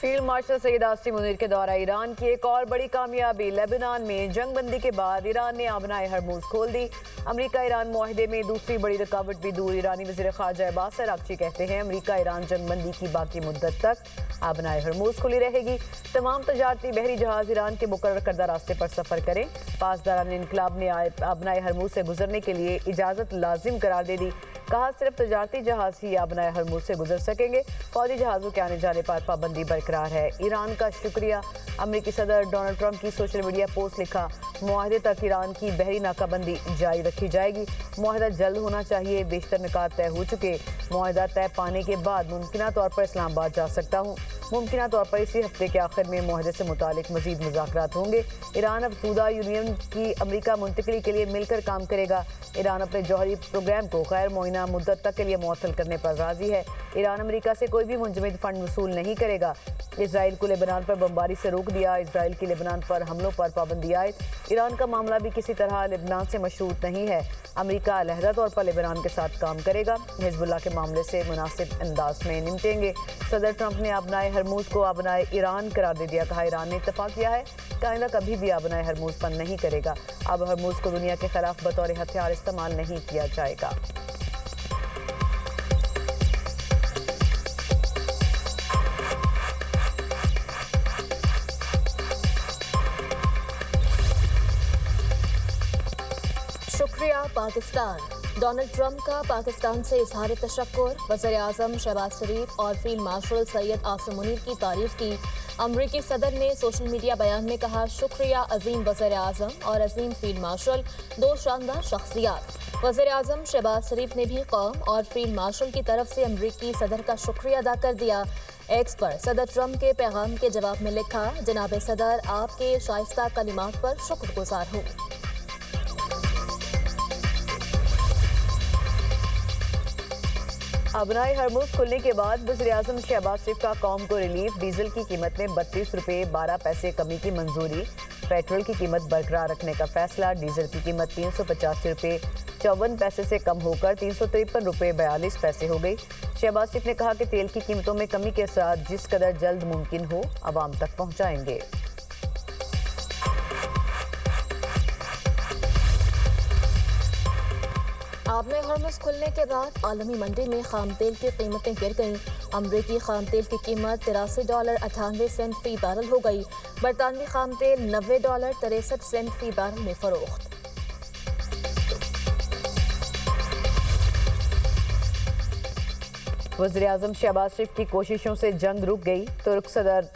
Field marshal Syed Asim Munir के दौरा Iran की एक और बड़ी कामयाबी। लेबनान में जंग बंदी के बाद ईरान ने आबनाए हरमुज खोल दी। अमेरिका ईरान मुआहदे में दूसरी बड़ी रुकावट भी दूर। ईरानी वज़ीर ख़ारजा अब्बास अराग़ची कहते हैं अमेरिका ईरान जंग बंदी की बाकी मुद्दत तक आबनाए हरमुज खुली रहेगी। तमाम तजारती बहरी जहाज ईरान के मुकर्रर करदा रास्ते पर सफ़र करें। पासदारान इनकलाब ने आबनाए हरमुज से गुजरने के लिए इजाज़त लाजिम करार दे दी। कहा सिर्फ तजारती जहाज ही आबनाए हरमुज से गुजर सकेंगे। फौजी जहाज़ों के आने जाने पर पाबंदी बरकरार है। ईरान का शुक्रिया। अमेरिकी सदर डोनाल्ड ट्रंप की सोशल मीडिया पोस्ट लिखा, मुआहदे तक ईरान की बहरी नाकाबंदी जारी रखी जाएगी। मुआहदा जल्द होना चाहिए। बेशतर निकात तय हो चुके। मुआहदा तय पाने के बाद मुमकिना तौर पर इस्लामाबाद जा सकता हूँ। मुमकिना तौर पर इसी हफ्ते के आखिर में मुआहदे से मुतालिक मजीद मुज़ाकरात होंगे। ईरान अफसूदा यूनियन की अमेरिका मुंतकली के लिए मिलकर काम करेगा। ईरान अपने जौहरी प्रोग्राम को गैर मुआयना मुद्दत तक के लिए मुअत्तल करने पर राजी है। ईरान अमेरिका से कोई भी मुंजमद फंड वसूल नहीं करेगा। इसराइल को लेबनान पर बमबारी से रोक दिया। इसराइल की लेबनान पर हमलों पर पाबंदी आयद। ईरान का मामला भी किसी तरह लेबनान से मशरूत नहीं है। अमेरिका अलहदा तौर पर लेबनान के साथ काम करेगा। हिजबुल्लाह के मामले से मुनासिब अंदाज में निपटेंगे। सदर ट्रंप ने आबनाए हरमुज को आबनाए ईरान करार दे दिया। कहा ईरान ने इत्तफाक किया है कि आइंदा कभी भी आबनाए हरमुज बंद नहीं करेगा। अब हरमुज को दुनिया के खिलाफ बतौर हथियार इस्तेमाल नहीं किया जाएगा। शुक्रिया पाकिस्तान। डोनाल्ड ट्रंप का पाकिस्तान से इजहार तशक्कुर। वज़ीर-ए-आज़म शहबाज शरीफ और फील्ड मार्शल सैयद आसिम मुनीर की तारीफ की। अमरीकी सदर ने सोशल मीडिया बयान में कहा, शुक्रिया अजीम वज़ीर-ए-आज़म और अजीम फील्ड मार्शल, दो शानदार शख्सियात। वज़ीर-ए-आज़म शहबाज शरीफ ने भी कौम और फील्ड मार्शल की तरफ से अमरीकी सदर का शुक्रिया अदा कर दिया। एक्स पर सदर ट्रंप के पैगाम के जवाब में लिखा, जनाब सदर, आपके शाइस्ता कलिमात पर शुक्रगुजार हूँ। आबनाए हरमुज खुलने के बाद वज़ीर-ए-आज़म शहबाज शरीफ का कौम को रिलीफ। डीजल की कीमत में 32 रुपये 12 पैसे कमी की मंजूरी। पेट्रोल की कीमत बरकरार रखने का फैसला। डीजल की कीमत 385 रुपये 54 पैसे से कम होकर 353 रुपये 42 पैसे हो गई। शहबाज शरीफ ने कहा कि तेल की कीमतों में कमी के साथ जिस कदर जल्द मुमकिन हो आवाम तक पहुँचाएंगे। आबनाए हरमुज खुलने के बाद आलमी मंडी में खाम तेल की कीमतें गिर गईं। अमरीकी खाम तेल की कीमत $83.98 फी बैरल हो गई। बरतानवी खाम तेल $90.63 फी बैरल में फरोख्त। वज़ीर-ए-आज़म शहबाज शरीफ की कोशिशों से जंग रुक गई। तुर्क सदर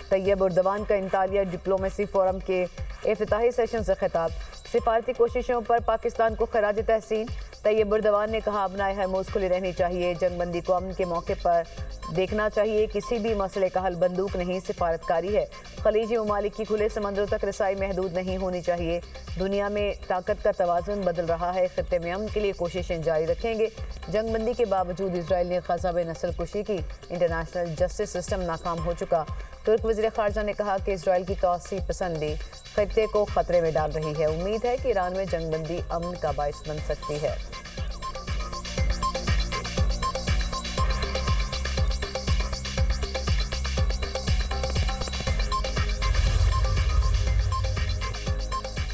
तैयब एर्दोगान का इंतालिया डिप्लोमेसी फोरम के इफ्तिताही सेशन से खिताब। सिफारती कोशिशों पर पाकिस्तान को खराज तहसीन। तैयब एर्दोगान ने कहा, आबनाए हरमुज खुली रहनी चाहिए। जंग बंदी को अमन के मौके पर देखना चाहिए। किसी भी मसले का हल बंदूक नहीं, सिफारतकारी है। खलीजी ममालिक की खुले समंदरों तक रसाई महदूद नहीं होनी चाहिए। दुनिया में ताकत का तवाज़ुन बदल रहा है। खित्ते में अमन के लिए कोशिशें जारी रखेंगे। जंग बंदी के बावजूद इसराइल ने ग़ज़ा में नस्ल कुशी की। इंटरनेशनल जस्टिस सिस्टम नाकाम हो चुका। तुर्क वज़ीर ख़ारजा ने कहा कि इसराइल की तौसी पसंदी खित्ते को खतरे में डाल रही है। उम्मीद है कि ईरान में जंग बंदी अमन का बाइस बन सकती है।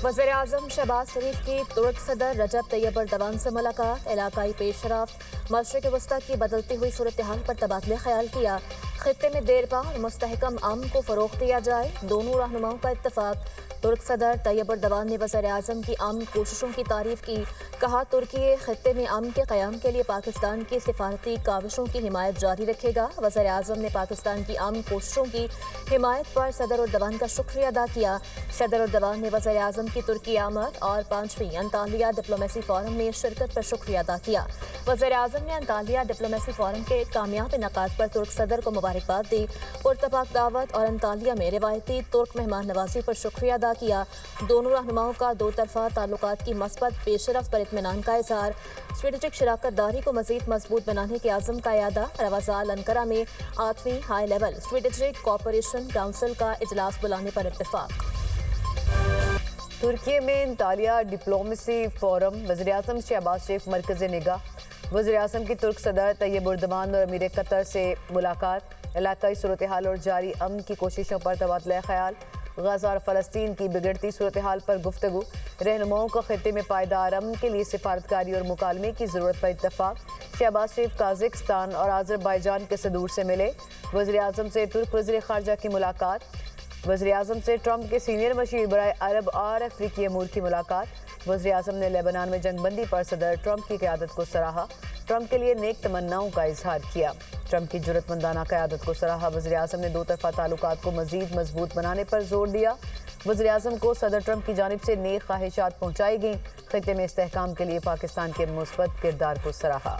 वज़ीर-ए-आज़म शहबाज शरीफ की तुर्क सदर रजब तैयब एर्दोगान से मुलाकात। इलाकाई पेशरफ्त, मशरिक़ वस्ता की बदलती हुई सूरत हाल पर तबादला ख्याल किया। खित्ते में देरपा और मुस्तहकम अमन को फ़रोग़ दिया जाए, दोनों रहनुमाओं का इत्तफ़ाक़। तुर्क सदर तैयब एर्दोगान ने वज़ीर-ए-आज़म की अमन कोशिशों की तारीफ़ की। कहा, तुर्की खित्ते में अमन के क़याम के लिए पाकिस्तान की सिफारती काविशों की हिमायत जारी रखेगा। वज़ीर-ए-आज़म ने पाकिस्तान की अमन कोशिशों की हिमायत पर सदर एर्दोगान का शुक्रिया अदा किया। सदर एर्दोगान ने वज़ीर-ए-आज़म की तुर्की आमद और 5वीं अंतालिया डिप्लोमेसी फोरम में शिरकत पर शुक्रिया अदा किया। वज़ीर-ए-आज़म ने अंतालिया डिप्लोमेसी फोरम के कामयाब इनकाद पर तुर्क सदर को मुबारकबाद दी। पुरतपाक दावत और अंतालिया में रिवायती तुर्क मेहमान नवाजी पर शुक्रिया अदा किया। दोनों रहनुमाओं का दो तरफा ताल्लुकात की मस्बत पेशरफ्त पर इत्मीनान का इज़हार। स्ट्रेटेजिक शराकत दारी को मज़ीद मजबूत बनाने के आज़म का यादा। रवाज़ाल अंकारा में 8वीं high level strategic cooperation council का इजलास बुलाने पर इत्तेफाक। तुर्की में अंतालिया डिप्लोमेसी फोरम। वज़ीर-ए-आज़म शहबाज शरीफ मरकज़ निगाह। वज़ीर-ए-आज़म की तुर्क सदर तैयब एर्दोगान और अमीर कतर से मुलाकात। علاقائی صورتحال اور جاری امن کی کوششوں پر تبادلہ خیال، غزہ اور فلسطین کی بگڑتی صورتحال پر گفتگو، رہنماؤں کا خطے میں پائیدار امن کے لیے سفارتکاری اور مکالمے کی ضرورت پر اتفاق، شہباز شریف قازقستان اور آذربائیجان کے صدور سے ملے، وزیراعظم سے ترک وزیر خارجہ کی ملاقات، وزیراعظم سے ٹرمپ کے سینئر مشیر برائے عرب اور افریقی امور کی ملاقات، وزیراعظم نے لیبنان میں جنگ بندی پر صدر ٹرمپ کی قیادت کو سراہا، ٹرمپ کے لیے نیک تمناؤں کا اظہار کیا، ٹرمپ کی جرأت مندانہ قیادت کو سراہا، وزیراعظم نے دو طرفہ تعلقات کو مزید مضبوط بنانے پر زور دیا، وزیراعظم کو صدر ٹرمپ کی جانب سے نیک خواہشات پہنچائی گئیں، خطے میں استحکام کے لیے پاکستان کے مثبت کردار کو سراہا۔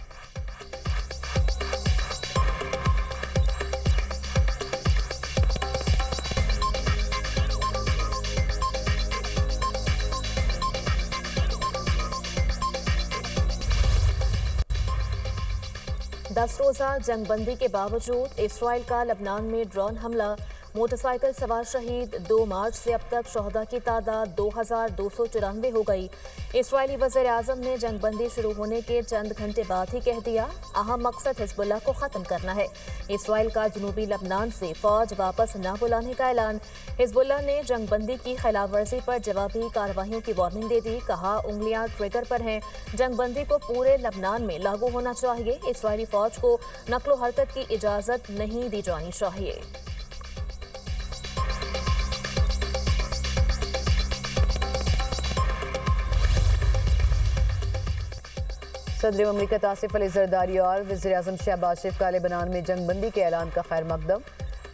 دس روزہ جنگ بندی کے باوجود اسرائیل کا لبنان میں ڈرون حملہ، موٹر سائیکل سوار شہید، 2 مارچ سے اب تک شہداء کی تعداد 2294 ہو گئی۔ اسرائیلی وزیر اعظم نے جنگ بندی شروع ہونے کے چند گھنٹے بعد ہی کہہ دیا، اہم مقصد حزب اللہ کو ختم کرنا ہے۔ اسرائیل کا جنوبی لبنان سے فوج واپس نہ بلانے کا اعلان، حزب اللہ نے جنگ بندی کی خلاف ورزی پر جوابی کارروائیوں کی وارننگ دے دی، کہا انگلیاں ٹریگر پر ہیں، جنگ بندی کو پورے لبنان میں لاگو ہونا چاہیے، اسرائیلی فوج کو نقل و حرکت کی اجازت نہیں دی جانی چاہیے۔ صدر مملکت آصف علی زرداری اور وزیر اعظم شہباز شریف کا لیبنان میں جنگ بندی کے اعلان کا خیر مقدم،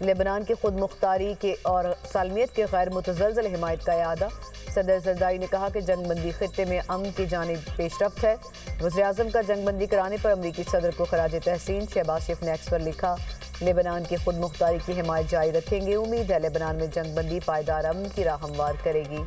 لیبنان کی خود مختاری کے اور سالمیت کے غیر متزلزل حمایت کا اعادہ، صدر زرداری نے کہا کہ جنگ بندی خطے میں امن کی جانب پیش رفت ہے، وزیر اعظم کا جنگ بندی کرانے پر امریکی صدر کو خراج تحسین، شہباز شریف نے ایکس پر لکھا، لیبنان کی خود مختاری کی حمایت جاری رکھیں گے، امید ہے لیبنان میں جنگ بندی پائیدار امن کی راہ ہموار کرے گی۔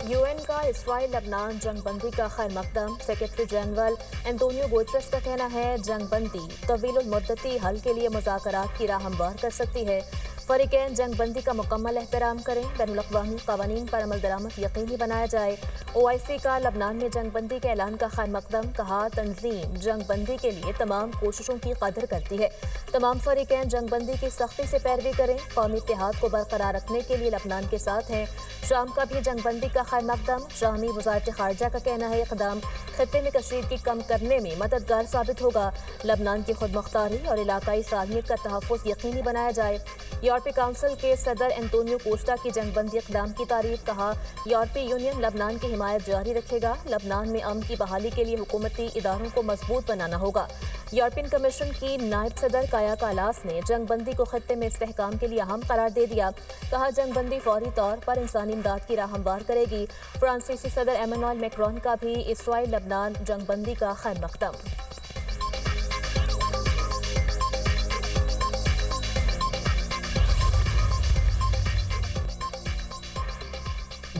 یو این کا اسرائیل لبنان جنگ بندی کا خیر مقدم، سیکرٹری جنرل انتونیو گوٹریس کا کہنا ہے جنگ بندی طویل المدتی حل کے لیے مذاکرات کی راہ ہموار کر سکتی ہے، فریقین جنگ بندی کا مکمل احترام کریں، بین الاقوامی قوانین پر عمل درآمد یقینی بنایا جائے، او آئی سی کا لبنان میں جنگ بندی کے اعلان کا خیر مقدم، کہا تنظیم جنگ بندی کے لیے تمام کوششوں کی قدر کرتی ہے، تمام فریقین جنگ بندی کی سختی سے پیروی کریں، قومی اتحاد کو برقرار رکھنے کے لیے لبنان کے ساتھ ہیں، شام کا بھی جنگ بندی کا خیر مقدم، شامی وزارت خارجہ کا کہنا ہے اقدام خطے میں کشیدگی کم کرنے میں مددگار ثابت ہوگا، لبنان کی خود مختاری اور علاقائی سالمیت کا تحفظ یقینی بنایا جائے، یورپی کونسل کے صدر انتونیو کوسٹا کی جنگ بندی اقدام کی تعریف، کہا یورپی یونین لبنان کی حمایت جاری رکھے گا، لبنان میں امن کی بحالی کے لیے حکومتی اداروں کو مضبوط بنانا ہوگا، یورپین کمیشن کی نائب صدر کایا کالاس نے جنگ بندی کو خطے میں استحکام کے لیے اہم قرار دے دیا، کہا جنگ بندی فوری طور پر انسانی امداد کی راہ ہموار کرے گی، فرانسیسی صدر ایمانوئل میکرون کا بھی اسرائیل لبنان جنگ بندی کا خیر مقدم۔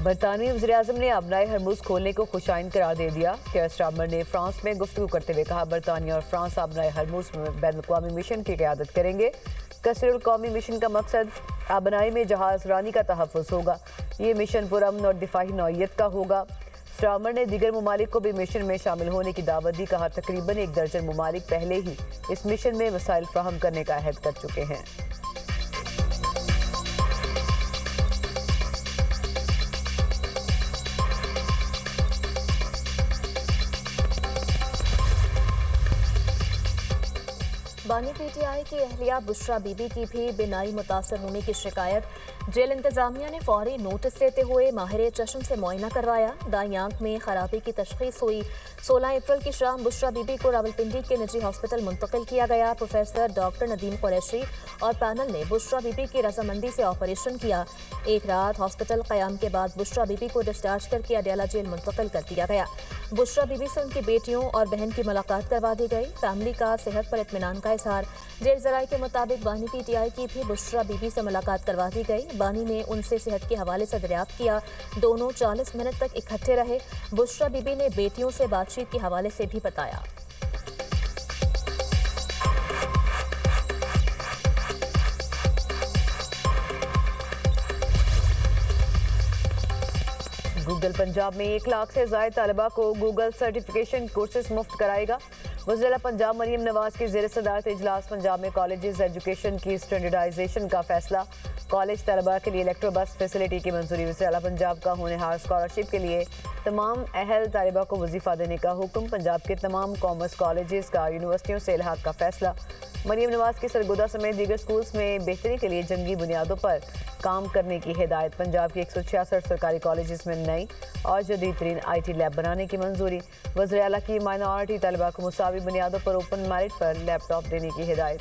برطانوی وزیراعظم نے آبنائے ہرموز کھولنے کو خوش آئند قرار دے دیا، کیئر سٹارمر نے فرانس میں گفتگو کرتے ہوئے کہا برطانیہ اور فرانس آبنائے ہرموز میں بین الاقوامی مشن کی قیادت کریں گے، کثیر القومی مشن کا مقصد آبنائی میں جہاز رانی کا تحفظ ہوگا، یہ مشن پرامن اور دفاعی نوعیت کا ہوگا، سٹارمر نے دیگر ممالک کو بھی مشن میں شامل ہونے کی دعوت دی، کہا تقریباً 1 درجن ممالک پہلے ہی اس مشن میں وسائل فراہم کرنے کا عہد کر چکے ہیں۔ بانی پی ٹی آئی کی اہلیہ بشرا بی بی کی بھی بینائی متاثر ہونے کی شکایت، جیل انتظامیہ نے فوری نوٹس دیتے ہوئے ماہر چشم سے معائنہ کروایا، دائیں آنکھ میں خرابی کی تشخیص ہوئی، 16 اپریل کی شام بشرا بی بی کو راولپنڈی کے نجی ہاسپٹل منتقل کیا گیا، پروفیسر ڈاکٹر ندیم قریشی اور پینل نے بشرا بی بی کی رضامندی سے آپریشن کیا، ایک رات ہاسپٹل قیام کے بعد بشرا بی بی کو ڈسچارج کر کے اڈیالہ جیل منتقل کر دیا گیا، بشرا بی بی سے ان کی بیٹیوں اور بہن کی ملاقات کروا دی گئی، فیملی کا صحت پر اطمینان کا اظہار، جیل ذرائع کے مطابق بانی پی ٹی آئی کی بھی بشرا بی بی سے ملاقات کروا دی گئی، بانی نے ان سے صحت کے حوالے سے دریافت کیا، دونوں 40 منٹ تک اکٹھے رہے، بشرا بی بی نے بیٹیوں سے بات چیت کے حوالے سے بھی بتایا۔ गूगल पंजाब में 1 लाख से ज्यादा तलबा को गूगल सर्टिफिकेशन कोर्सेज मुफ्त कराएगा। वज़ीर पंजाब मरीम नवाज की ज़ेर सदारत इजलास पंजाब में कॉलेजेस एजुकेशन की स्टैंडर्डाइजेशन का फैसला। कॉलेज तलबा के लिए इलेक्ट्रो बस फैसिलिटी की मंजूरी। वज़ीर पंजाब का होनहार स्कॉलरशिप के लिए तमाम अहल तालिबा को वजीफ़ा देने का हुक्म। पंजाब के तमाम कॉमर्स कॉलेजेस का यूनिवर्सिटियों से इल्हाक का फैसला। मरीम नवाज की सरगोदा समेत दीगर स्कूल्स में बेहतरी के लिए जंगी बुनियादों पर काम करने की हिदायत। पंजाब के 166 सरकारी कॉलेजेस में नई और जदीद तरीन IT लैब बनाने की मंजूरी। वज़ीर आला की माइनॉरिटी तलबा को मुसावी बुनियादों पर ओपन मेरिट पर लैपटॉप देने की हिदायत।